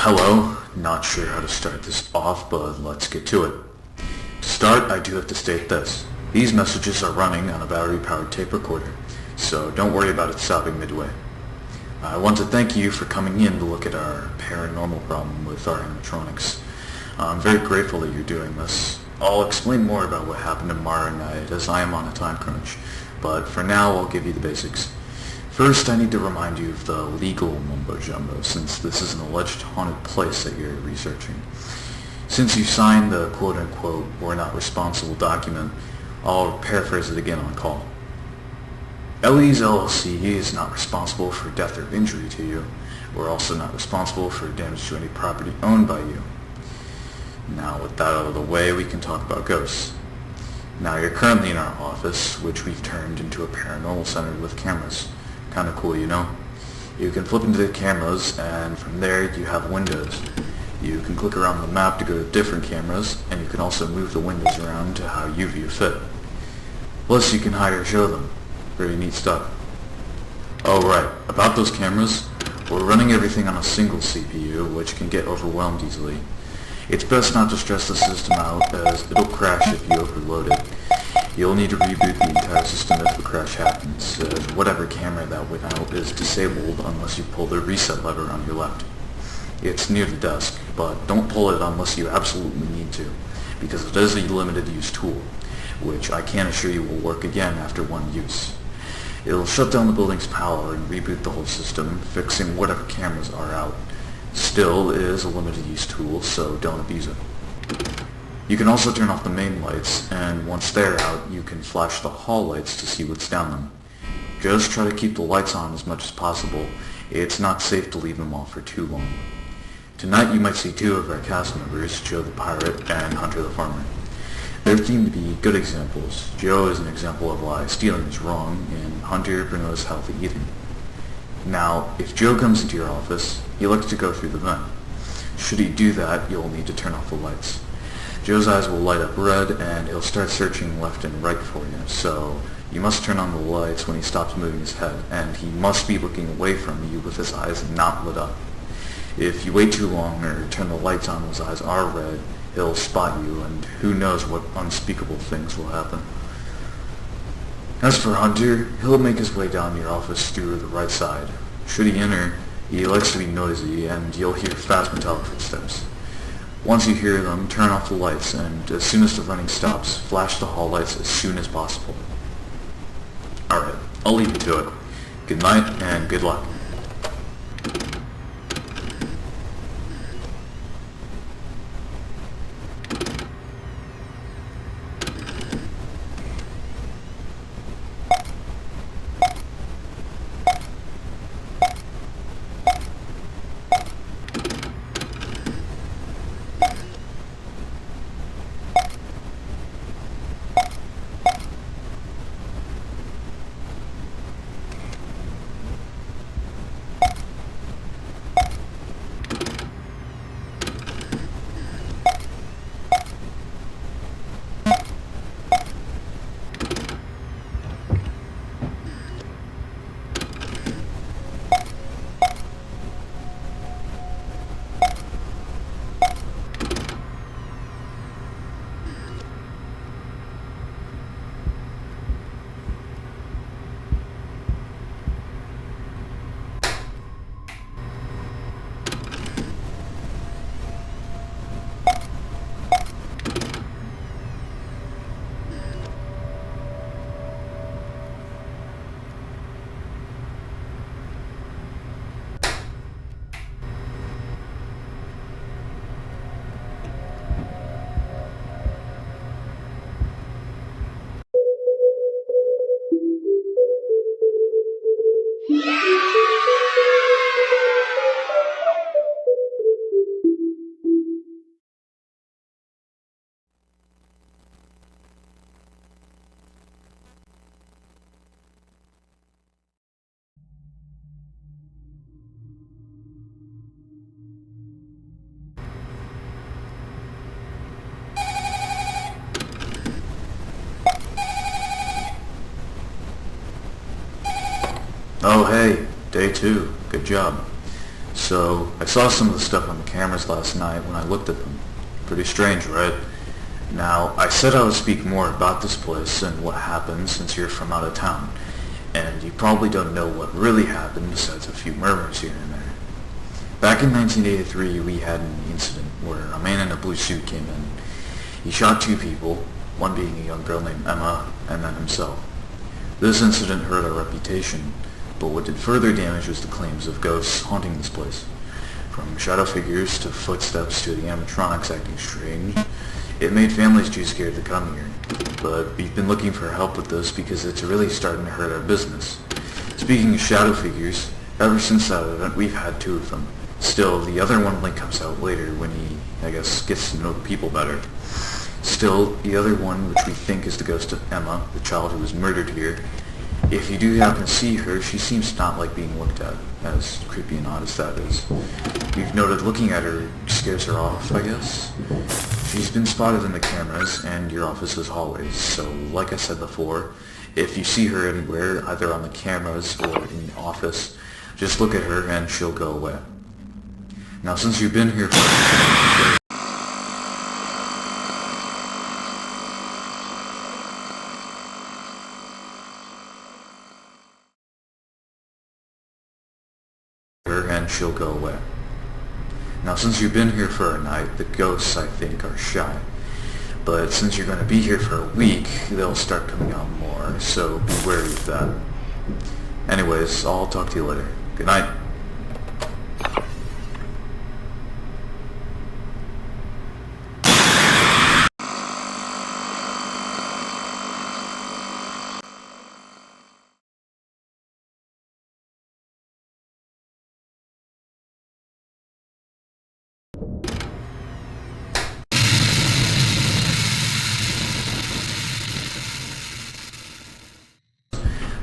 Hello. Not sure how to start this off, but let's get to it. To start, I do have to state this. These messages are running on a battery-powered tape recorder, so don't worry about it stopping midway. I want to thank you for coming in to look at our paranormal problem with our animatronics. I'm very grateful that you're doing this. I'll explain more about what happened tomorrow night as I am on a time crunch, but for now I'll give you the basics. First, I need to remind you of the legal mumbo-jumbo, since this is an alleged haunted place that you're researching. Since you signed the quote-unquote "we're not responsible" document, I'll paraphrase it again on call. ELLIE'S LLC is not responsible for death or injury to you. We're also not responsible for damage to any property owned by you. Now, with that out of the way, we can talk about ghosts. Now, you're currently in our office, which we've turned into a paranormal center with cameras. Kinda cool, you know? You can flip into the cameras, and from there you have windows. You can click around the map to go to different cameras, and you can also move the windows around to how you view fit. Plus, you can hide or show them. Very neat stuff. Oh right, about those cameras, we're running everything on a single CPU, which can get overwhelmed easily. It's best not to stress the system out, as it'll crash if you overload it. You'll need to reboot the entire system if a crash happens, as whatever camera that went out is disabled unless you pull the reset lever on your left. It's near the desk, but don't pull it unless you absolutely need to, because it is a limited use tool, which I can assure you will work again after one use. It'll shut down the building's power and reboot the whole system, fixing whatever cameras are out. Still, it is a limited use tool, so don't abuse it. You can also turn off the main lights, and once they're out, you can flash the hall lights to see what's down them. Just try to keep the lights on as much as possible. It's not safe to leave them off for too long. Tonight you might see two of our cast members, Joe the Pirate and Hunter the Farmer. They're deemed to be good examples. Joe is an example of why stealing is wrong, and Hunter promotes healthy eating. Now, if Joe comes into your office, he likes to go through the vent. Should he do that, you'll need to turn off the lights. Joe's eyes will light up red, and he'll start searching left and right for you, so you must turn on the lights when he stops moving his head, and he must be looking away from you with his eyes not lit up. If you wait too long or turn the lights on when his eyes are red, he'll spot you, and who knows what unspeakable things will happen. As for Hunter, he'll make his way down your office through the right side. Should he enter, he likes to be noisy, and you'll hear fast metallic footsteps. Once you hear them, turn off the lights, and as soon as the running stops, flash the hall lights as soon as possible. Alright, I'll leave you to it. Good night, and good luck. Oh hey, day 2. Good job. So, I saw some of the stuff on the cameras last night when I looked at them. Pretty strange, right? Now, I said I would speak more about this place and what happened since you're from out of town, and you probably don't know what really happened besides a few murmurs here and there. Back in 1983, we had an incident where a man in a blue suit came in. He shot 2 people, one being a young girl named Emma, and then himself. This incident hurt our reputation, but what did further damage was the claims of ghosts haunting this place. From shadow figures to footsteps to the animatronics acting strange, it made families too scared to come here. But we've been looking for help with this because it's really starting to hurt our business. Speaking of shadow figures, ever since that event we've had 2 of them. Still, the other one only comes out later when he, gets to know the people better. Still, the other one, which we think is the ghost of Emma, the child who was murdered here, if you do happen to see her, she seems not like being looked at, as creepy and odd as that is. We've noted looking at her scares her off, I guess. She's been spotted in the cameras and your office's hallways, so like I said before, if you see her anywhere, either on the cameras or in the office, just look at her and she'll go away. Now since you've been here for and she'll go away. Now since you've been here for a night, the ghosts I think are shy. But since you're going to be here for a week, they'll start coming out more, so be wary of that. Anyways, I'll talk to you later. Good night.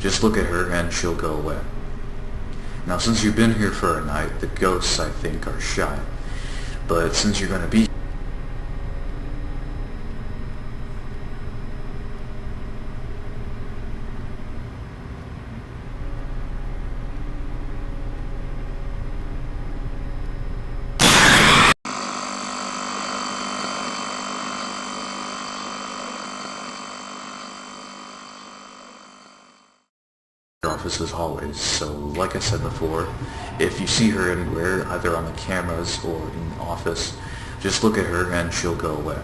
Just look at her and she'll go away. Now since you've been here for a night, the ghosts I think are shy. But since you're going to be office's hallways, so like I said before, if you see her anywhere, either on the cameras or in the office, just look at her and she'll go away.